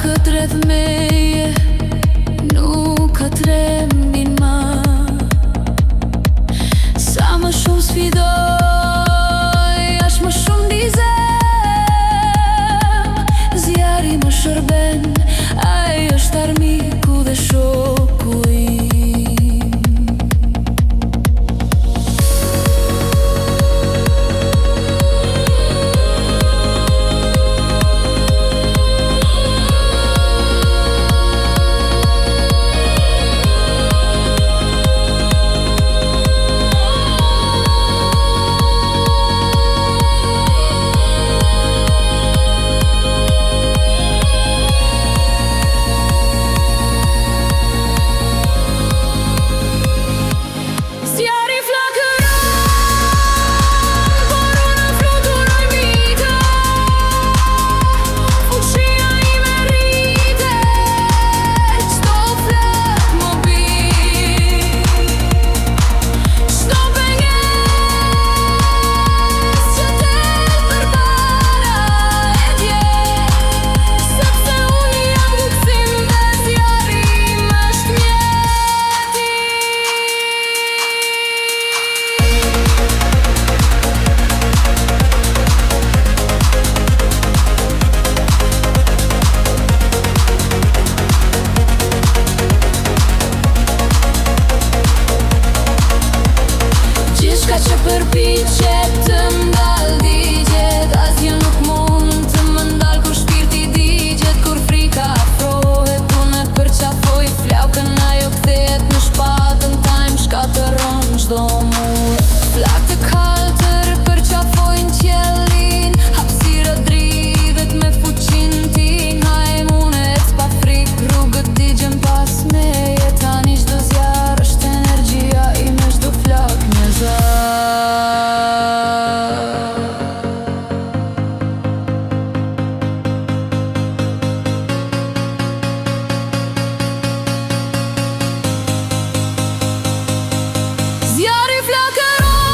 Flakët rreth meje nuk ka trembin ma. Sa më shumë sfidoj, aq më shumë ndizem. Zjarri më shërben, ai është armiku dhe shoku im. Që përpiqet të m'dal digjet, asgjë nuk mund të më ndal kur shpirti digjet. Kur frika afrohet, unë e përqafoj flakën, ajo kthehet në shpatën time, shkatëron çdo mur. Flakë të kaltër përqafojnë qiellin, hapësira dridhet me fuqinë tin. Hajmunet pa frikë, rrugët digjen pas meje. Tani çdo zjarr është energjia ime, çdo flak një zar. Zjarri flakëron,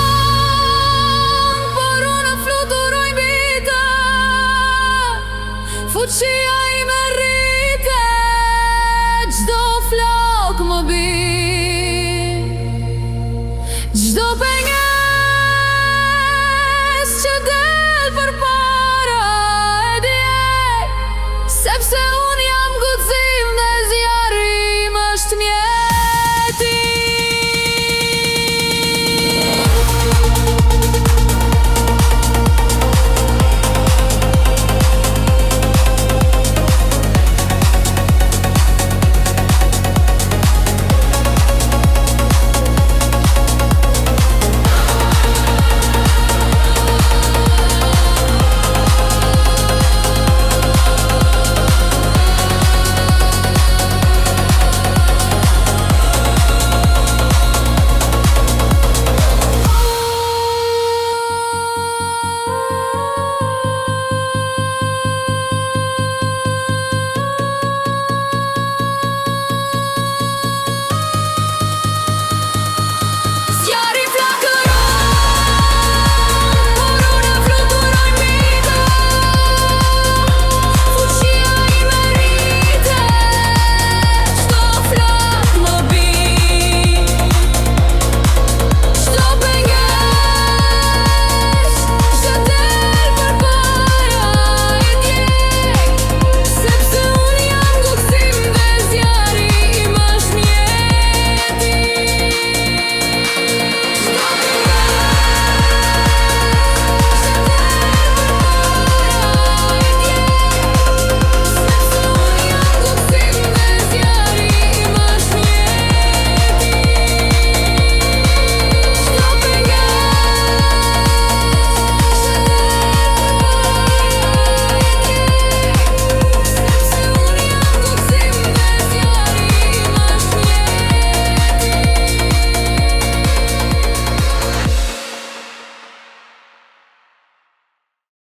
por unë fluturoj mbi të. Fuqia ime rritet, çdo flak më bie.